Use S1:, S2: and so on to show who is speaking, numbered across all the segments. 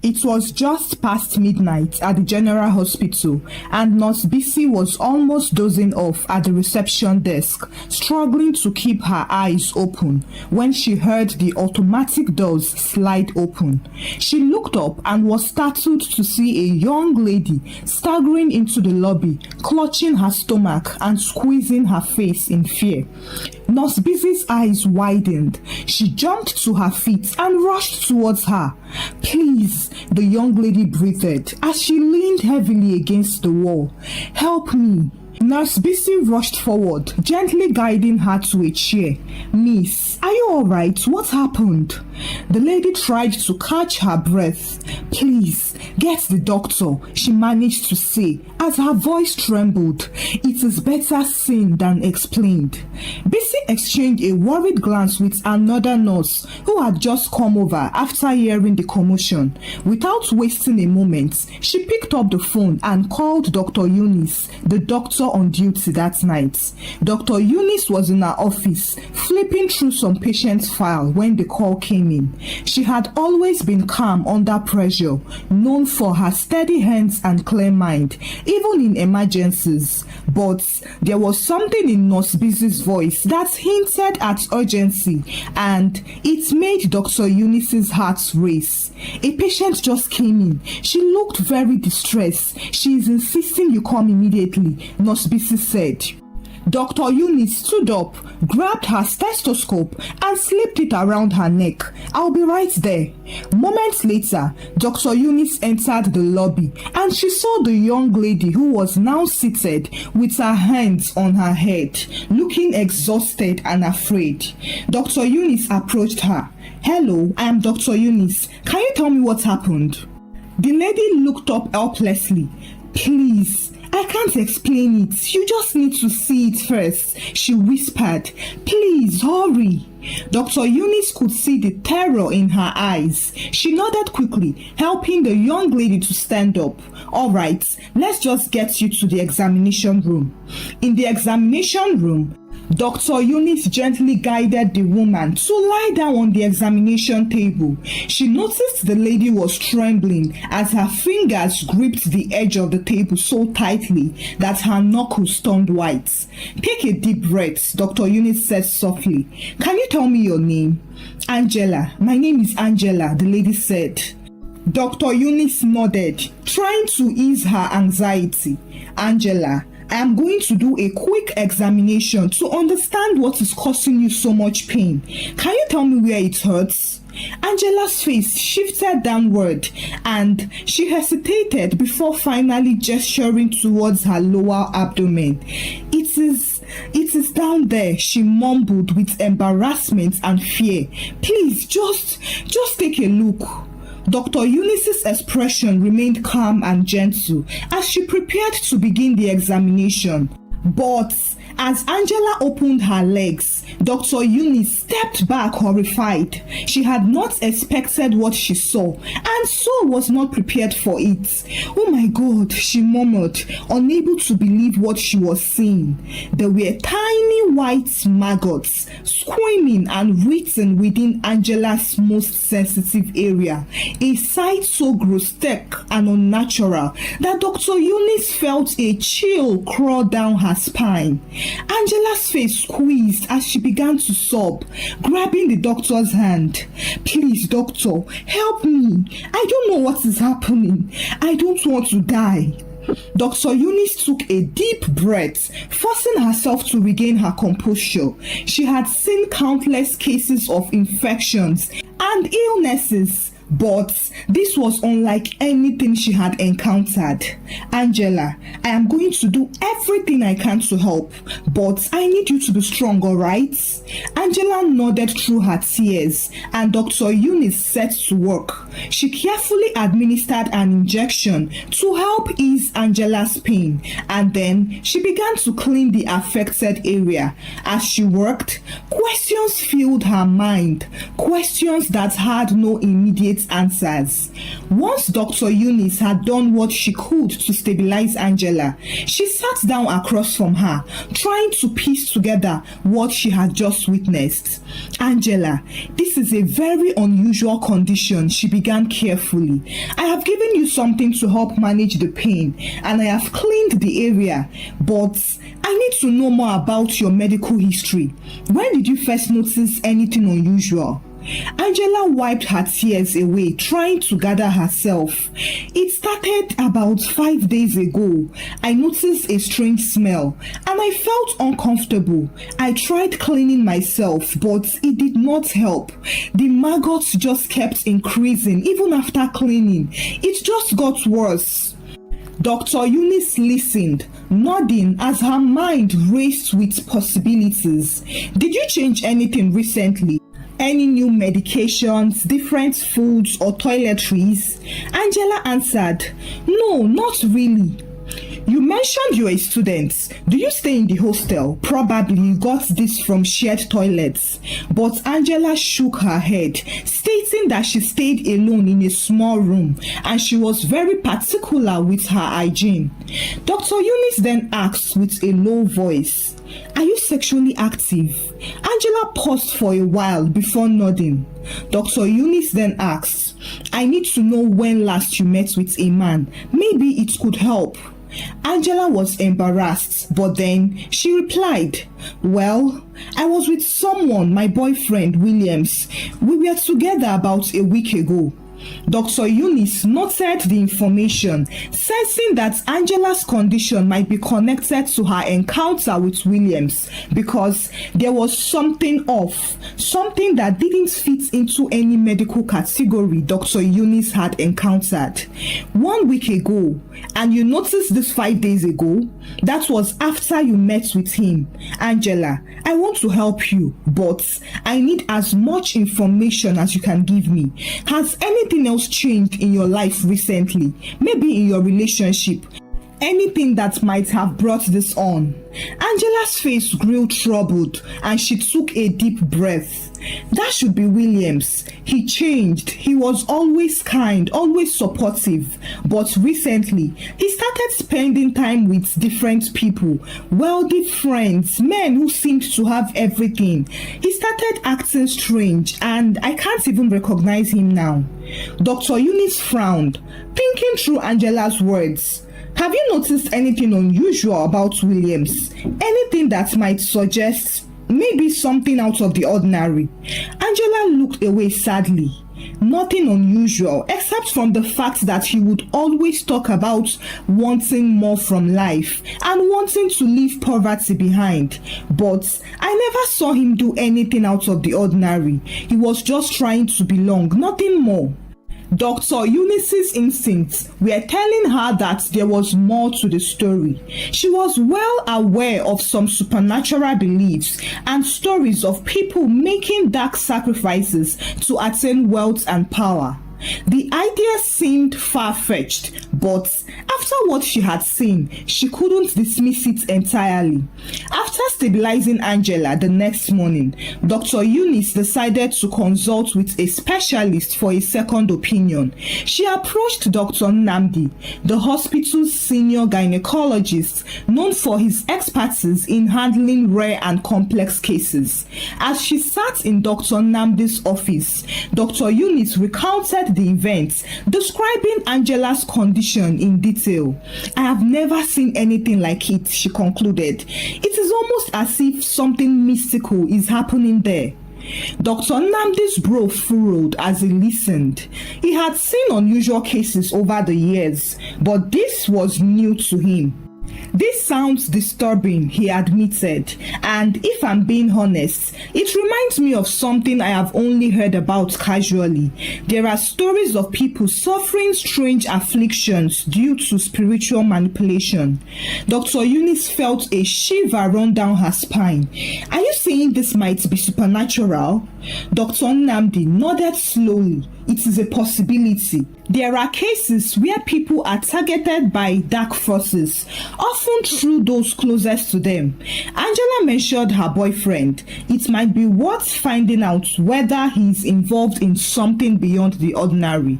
S1: It was just past midnight at the General Hospital, and Nurse Bisi was almost dozing off at the reception desk, struggling to keep her eyes open when she heard the automatic doors slide open. She looked up and was startled to see a young lady staggering into the lobby, clutching her stomach and squeezing her face in fear. Nurse Bisi's eyes widened. She jumped to her feet and rushed towards her. "Please," the young lady breathed as she leaned heavily against the wall. "Help me." Nurse Bisi rushed forward, gently guiding her to a chair. "Miss, are you all right? What happened?" The lady tried to catch her breath. "Please, get the doctor," she managed to say as her voice trembled. "It is better seen than explained." Bisi exchanged a worried glance with another nurse who had just come over after hearing the commotion. Without wasting a moment, she picked up the phone and called Dr. Eunice, the doctor on duty that night. Dr. Eunice was in her office, flipping through some patient's file when the call came in. She had always been calm under pressure, known for her steady hands and clear mind, even in emergencies. But there was something in Nurse Bisi's voice that hinted at urgency, and it made Dr. Eunice's heart race. "A patient just came in. She looked very distressed. She is insisting you come immediately," Nurse Bisi said. Dr. Eunice stood up, grabbed her stethoscope and slipped it around her neck. "I'll be right there." Moments later, Dr. Eunice entered the lobby and she saw the young lady who was now seated with her hands on her head, looking exhausted and afraid. Dr. Eunice approached her. "Hello, I am Dr. Eunice. Can you tell me what happened?" The lady looked up helplessly. "Please, I can't explain it. You just need to see it first," she whispered. "Please, hurry." Dr. Eunice could see the terror in her eyes. She nodded quickly, helping the young lady to stand up. "All right, let's just get you to the examination room." In the examination room, Dr. Eunice gently guided the woman to lie down on the examination table. She noticed the lady was trembling as her fingers gripped the edge of the table so tightly that her knuckles turned white. "Take a deep breath," Dr. Eunice said softly. "Can you tell me your name?" "Angela. My name is Angela," the lady said. Dr. Eunice nodded, trying to ease her anxiety. "Angela, I am going to do a quick examination to understand what is causing you so much pain. Can you tell me where it hurts?" Angela's face shifted downward and she hesitated before finally gesturing towards her lower abdomen. It is down there," she mumbled with embarrassment and fear. "Please, just take a look." Dr. Eunice's expression remained calm and gentle as she prepared to begin the examination. But as Angela opened her legs, Dr. Eunice stepped back horrified. She had not expected what she saw and so was not prepared for it. "Oh my God," she murmured, unable to believe what she was seeing. There were tiny white maggots squirming and written within Angela's most sensitive area, a sight so grotesque and unnatural that Dr. Eunice felt a chill crawl down her spine. Angela's face squeezed as she began to sob, grabbing the doctor's hand. "Please, doctor, help me. I don't know what is happening. I don't want to die." Dr. Eunice took a deep breath, forcing herself to regain her composure. She had seen countless cases of infections and illnesses, but this was unlike anything she had encountered. "Angela, I am going to do everything I can to help, but I need you to be strong, all right?" Angela nodded through her tears, and Dr. Eunice set to work. She carefully administered an injection to help ease Angela's pain, and then she began to clean the affected area. As she worked, questions filled her mind, questions that had no immediate immediate answers. Once Dr. Eunice had done what she could to stabilize Angela, she sat down across from her, trying to piece together what she had just witnessed. "Angela, this is a very unusual condition," she began carefully. "I have given you something to help manage the pain, and I have cleaned the area, but I need to know more about your medical history. When did you first notice anything unusual?" Angela wiped her tears away, trying to gather herself. "It started about 5 days ago. I noticed a strange smell and I felt uncomfortable. I tried cleaning myself, but it did not help. The maggots just kept increasing even after cleaning. It just got worse." Dr. Eunice listened, nodding as her mind raced with possibilities. "Did you change anything recently? Any new medications, different foods, or toiletries?" Angela answered, "No, not really." "You mentioned you're a student. Do you stay in the hostel? Probably you got this from shared toilets." But Angela shook her head, stating that she stayed alone in a small room and she was very particular with her hygiene. Dr. Eunice then asked with a low voice, "Are you sexually active?" Angela paused for a while before nodding. Dr. Eunice then asked, "I need to know when last you met with a man. Maybe it could help." Angela was embarrassed, but then she replied, "Well, I was with someone, my boyfriend, Williams. We were together about a week ago." Dr. Eunice noted the information, sensing that Angela's condition might be connected to her encounter with Williams because there was something off, something that didn't fit into any medical category Dr. Eunice had encountered. 1 week ago, and you noticed this 5 days ago? That was after you met with him. "Angela, I want to help you, but I need as much information as you can give me. Has anything else changed in your life recently? Maybe in your relationship? Anything that might have brought this on?" Angela's face grew troubled and she took a deep breath. "That should be Williams. He changed. He was always kind, always supportive. But recently, he started spending time with different people, wealthy friends, men who seemed to have everything. He started acting strange and I can't even recognize him now." Dr. Eunice frowned, thinking through Angela's words. "Have you noticed anything unusual about Williams? Anything that might suggest maybe something out of the ordinary?" Angela looked away sadly. "Nothing unusual, except from the fact that he would always talk about wanting more from life and wanting to leave poverty behind. But I never saw him do anything out of the ordinary. He was just trying to belong, nothing more." Dr. Eunice's instincts were telling her that there was more to the story. She was well aware of some supernatural beliefs and stories of people making dark sacrifices to attain wealth and power. The idea seemed far-fetched, but after what she had seen, she couldn't dismiss it entirely. After stabilizing Angela the next morning, Dr. Eunice decided to consult with a specialist for a second opinion. She approached Dr. Nnamdi, the hospital's senior gynecologist, known for his expertise in handling rare and complex cases. As she sat in Dr. Nnamdi's office, Dr. Eunice recounted the events, describing Angela's condition in detail. "I have never seen anything like it," she concluded. "It is almost as if something mystical is happening there." Dr. Nnamdi's brow furrowed as he listened. He had seen unusual cases over the years, but this was new to him. "This sounds disturbing," he admitted, "and if I'm being honest, it reminds me of something I have only heard about casually. There are stories of people suffering strange afflictions due to spiritual manipulation." Dr. Eunice felt a shiver run down her spine. "Are you saying this might be supernatural?" Dr. Nnamdi nodded slowly, it is a possibility. There are cases where people are targeted by dark forces, often through those closest to them. Angela mentioned her boyfriend. It might be worth finding out whether he is involved in something beyond the ordinary.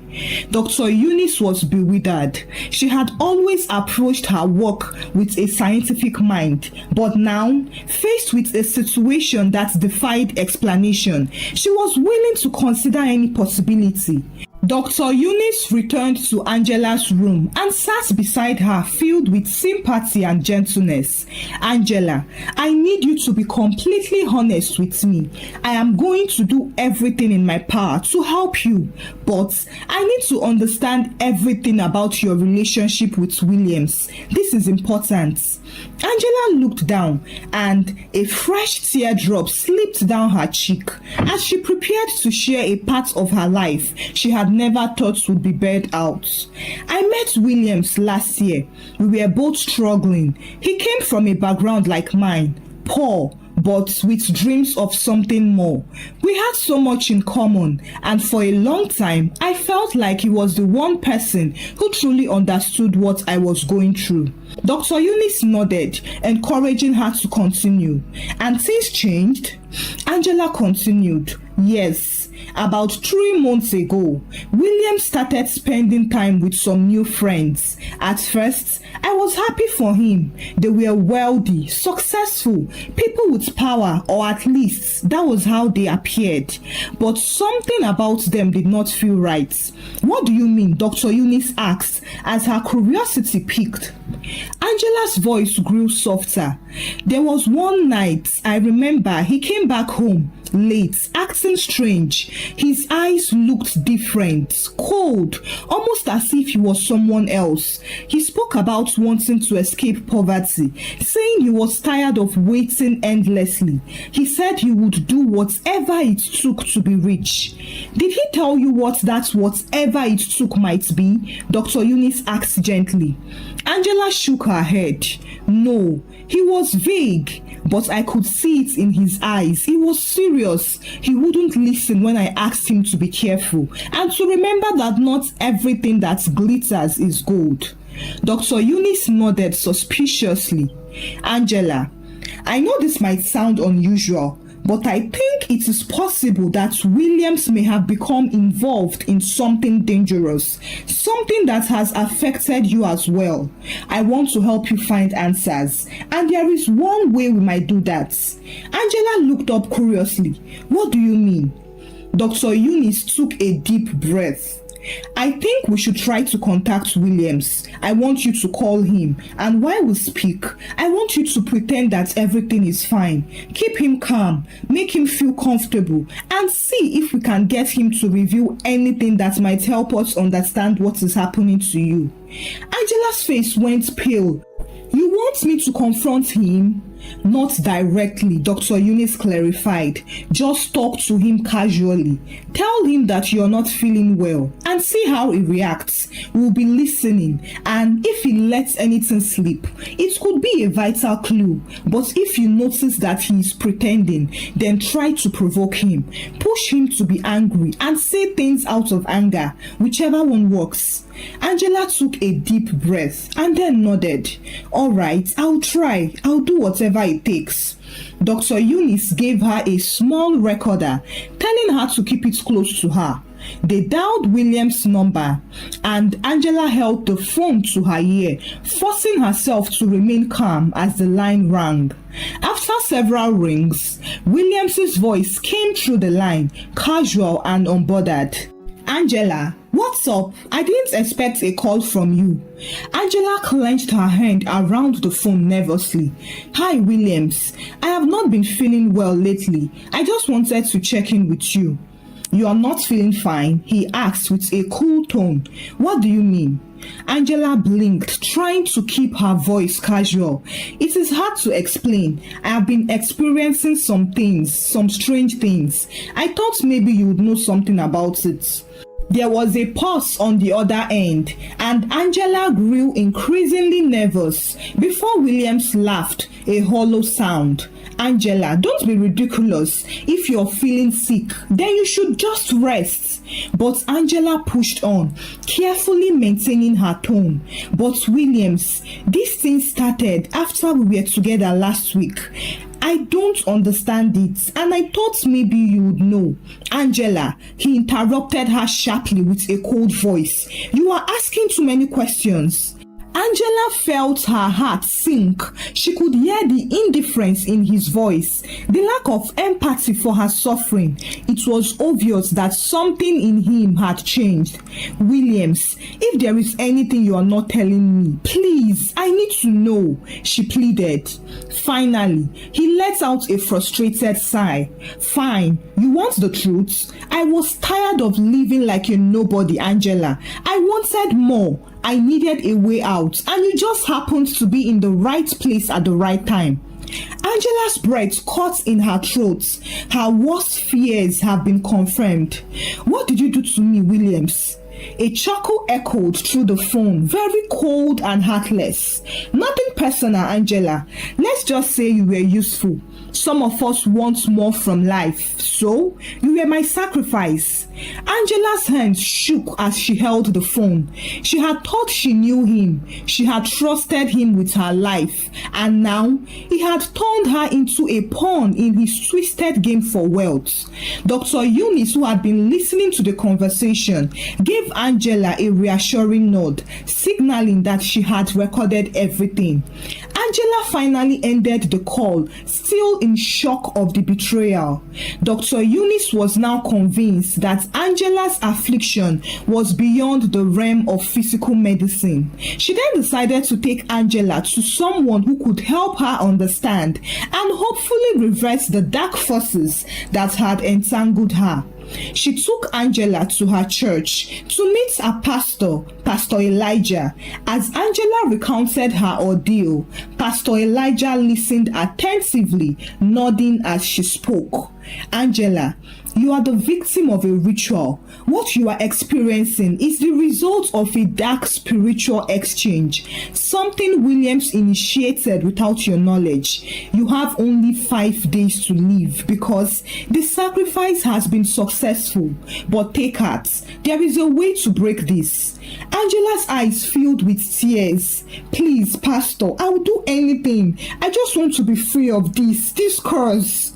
S1: Dr. Eunice was bewildered. She had always approached her work with a scientific mind, but now, faced with a situation that defied explanation, she was willing to consider any possibility. Dr. Eunice returned to Angela's room and sat beside her, filled with sympathy and gentleness. Angela, I need you to be completely honest with me. I am going to do everything in my power to help you, but I need to understand everything about your relationship with Williams. This is important. Angela looked down and a fresh teardrop slipped down her cheek as she prepared to share a part of her life she had never thought would be bared out. I met Williams last year. We were both struggling. He came from a background like mine, poor, but with dreams of something more. We had so much in common, and for a long time, I felt like he was the one person who truly understood what I was going through. Dr. Eunice nodded, encouraging her to continue. And things changed? Angela continued. Yes, about 3 months ago, William started spending time with some new friends. At first, I was happy for him. They were wealthy, successful, people with power, or at least that was how they appeared. But something about them did not feel right. What do you mean? Dr. Eunice asked as her curiosity piqued. Angela's voice grew softer. There was one night, I remember, he came back home late, acting strange. His eyes looked different, cold, almost as if he was someone else. He spoke about wanting to escape poverty, saying he was tired of waiting endlessly. He said he would do whatever it took to be rich. Did he tell you what that whatever it took might be? Dr. Eunice asked gently. Angela shook her head. No, he was vague, but I could see it in his eyes. He was serious. He wouldn't listen when I asked him to be careful and to remember that not everything that glitters is gold. Dr. Eunice nodded suspiciously. Angela, I know this might sound unusual, but I think it is possible that Williams may have become involved in something dangerous, something that has affected you as well. I want to help you find answers, and there is one way we might do that. Angela looked up curiously. What do you mean? Dr. Eunice took a deep breath. I think we should try to contact Williams. I want you to call him, and while we speak, I want you to pretend that everything is fine. Keep him calm, make him feel comfortable, and see if we can get him to reveal anything that might help us understand what is happening to you. Angela's face went pale. You want me to confront him? Not directly, Dr. Eunice clarified. Just talk to him casually. Tell him that you're not feeling well and see how he reacts. We'll be listening, and if he lets anything slip, it could be a vital clue. But if you notice that he is pretending, then try to provoke him. Push him to be angry and say things out of anger, whichever one works. Angela took a deep breath and then nodded. All right, I'll try. I'll do whatever it takes. Dr. Eunice gave her a small recorder, telling her to keep it close to her. They dialed William's number, and Angela held the phone to her ear, forcing herself to remain calm as the line rang. After several rings, Williams's voice came through the line, casual and unbothered. Angela, what's up? I didn't expect a call from you. Angela clenched her hand around the phone nervously. Hi, Williams. I have not been feeling well lately. I just wanted to check in with you. You are not feeling fine? He asked with a cool tone. What do you mean? Angela blinked, trying to keep her voice casual. It is hard to explain. I have been experiencing some strange things. I thought maybe you would know something about it. There was a pause on the other end, and Angela grew increasingly nervous before Williams laughed, a hollow sound. Angela, don't be ridiculous. If you're feeling sick, then you should just rest. But Angela pushed on, carefully maintaining her tone. But Williams, this thing started after we were together last week. I don't understand it, and I thought maybe you would know. Angela, he interrupted her sharply with a cold voice. You are asking too many questions. Angela felt her heart sink. She could hear the indifference in his voice, the lack of empathy for her suffering. It was obvious that something in him had changed. Williams, if there is anything you are not telling me, please, I need to know, she pleaded. Finally, he let out a frustrated sigh. Fine, you want the truth? I was tired of living like a nobody, Angela. I wanted more. I needed a way out, and you just happened to be in the right place at the right time. Angela's breath caught in her throat. Her worst fears have been confirmed. What did you do to me, Williams? A chuckle echoed through the phone, very cold and heartless. Nothing personal, Angela. Let's just say you were useful. Some of us want more from life, so you were my sacrifice. Angela's hands shook as she held the phone. She had thought she knew him. She had trusted him with her life, and now he had turned her into a pawn in his twisted game for wealth. Dr. Eunice, who had been listening to the conversation, gave Angela a reassuring nod, signaling that she had recorded everything. Angela finally ended the call, still in shock of the betrayal. Dr. Eunice was now convinced that Angela's affliction was beyond the realm of physical medicine. She then decided to take Angela to someone who could help her understand and hopefully reverse the dark forces that had entangled her. She took Angela to her church to meet her pastor, Pastor Elijah. As Angela recounted her ordeal, Pastor Elijah listened attentively, nodding as she spoke. Angela, you are the victim of a ritual. What you are experiencing is the result of a dark spiritual exchange, something Williams initiated without your knowledge. You have only 5 days to live because the sacrifice has been successful. But take heart, there is a way to break this. Angela's eyes filled with tears. Please, Pastor, I will do anything. I just want to be free of this curse.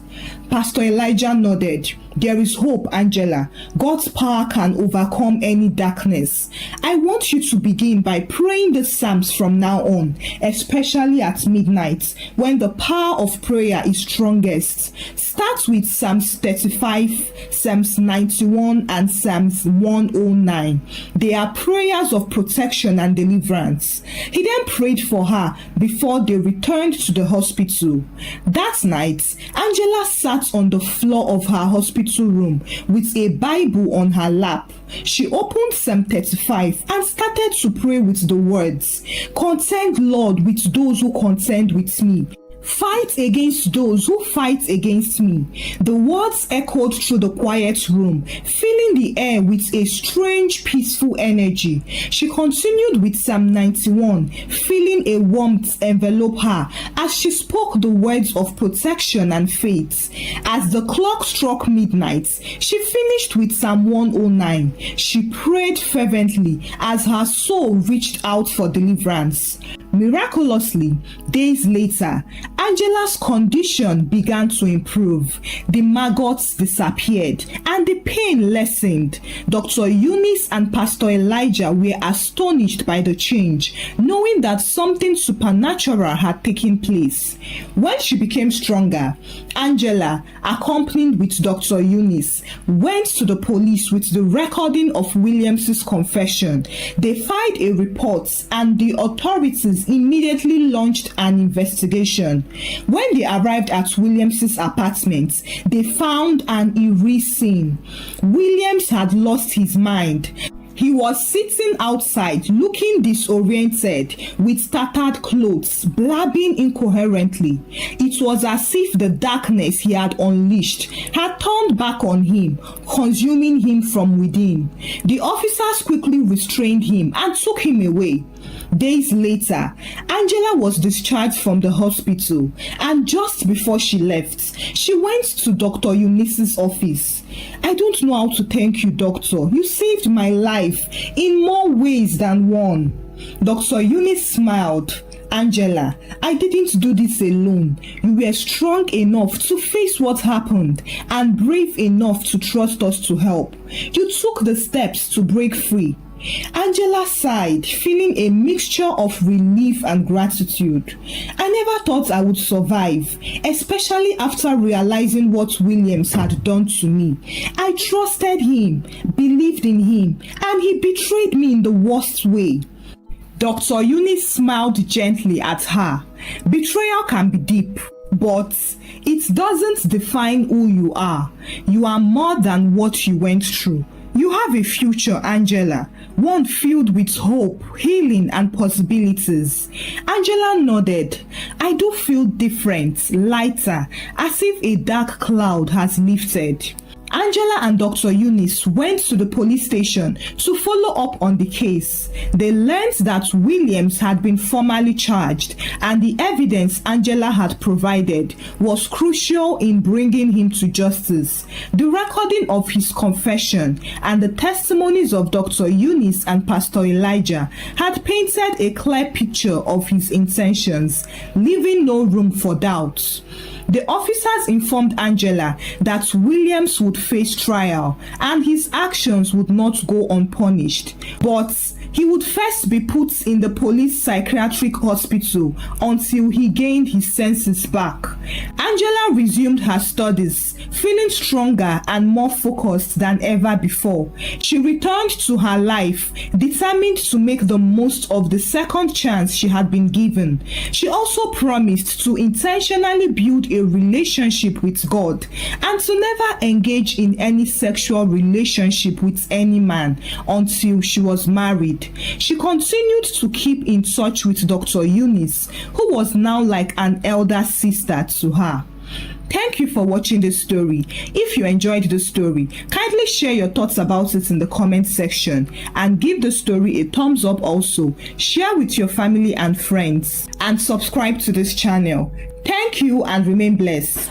S1: Pastor Elijah nodded. There is hope, Angela. God's power can overcome any darkness. I want you to begin by praying the Psalms from now on, especially at midnight, when the power of prayer is strongest. Start with Psalms 35, Psalms 91, and Psalms 109. They are prayers of protection and deliverance. He then prayed for her before they returned to the hospital. That night, Angela sat on the floor of her hospital room with a Bible on her lap. She opened Psalm 35 and started to pray with the words, "Contend, Lord, with those who contend with me. Fight against those who fight against me." The words echoed through the quiet room, filling the air with a strange, peaceful energy. She continued with Psalm 91, feeling a warmth envelop her as she spoke the words of protection and faith. As the clock struck midnight, she finished with Psalm 109. She prayed fervently as her soul reached out for deliverance. Miraculously, days later, Angela's condition began to improve. The maggots disappeared and the pain lessened. Dr. Eunice and Pastor Elijah were astonished by the change, knowing that something supernatural had taken place. When she became stronger, Angela, accompanied with Dr. Eunice, went to the police with the recording of Williams's confession. They filed a report and the authorities immediately launched an investigation. When they arrived at Williams's apartment, they found an eerie scene. Williams had lost his mind. He was sitting outside, looking disoriented, with tattered clothes, blabbing incoherently. It was as if the darkness he had unleashed had turned back on him, consuming him from within. The officers quickly restrained him and took him away. Days later, Angela was discharged from the hospital, and just before she left, she went to Dr. Eunice's office. "I don't know how to thank you, doctor. You saved my life in more ways than one." Dr. Eunice smiled. "Angela, I didn't do this alone. You were strong enough to face what happened and brave enough to trust us to help. You took the steps to break free." Angela sighed, feeling a mixture of relief and gratitude. "I never thought I would survive, especially after realizing what Williams had done to me. I trusted him, believed in him, and he betrayed me in the worst way." Dr. Eunice smiled gently at her. Betrayal can be deep, but it doesn't define who you are. You are more than what you went through. You have a future, Angela, one filled with hope, healing, and possibilities. Angela nodded. "I do feel different, lighter, as if a dark cloud has lifted." Angela and Dr. Eunice went to the police station to follow up on the case. They learned that Williams had been formally charged, and the evidence Angela had provided was crucial in bringing him to justice. The recording of his confession and the testimonies of Dr. Eunice and Pastor Elijah had painted a clear picture of his intentions, leaving no room for doubt. The officers informed Angela that Williams would face trial and his actions would not go unpunished, but he would first be put in the police psychiatric hospital until he gained his senses back. Angela resumed her studies, feeling stronger and more focused than ever before. She returned to her life, determined to make the most of the second chance she had been given. She also promised to intentionally build a relationship with God and to never engage in any sexual relationship with any man until she was married. She continued to keep in touch with Dr. Eunice, who was now like an elder sister to her. Thank you for watching this story. If you enjoyed the story, kindly share your thoughts about it in the comment section and give the story a thumbs up also. Share with your family and friends and subscribe to this channel. Thank you and remain blessed.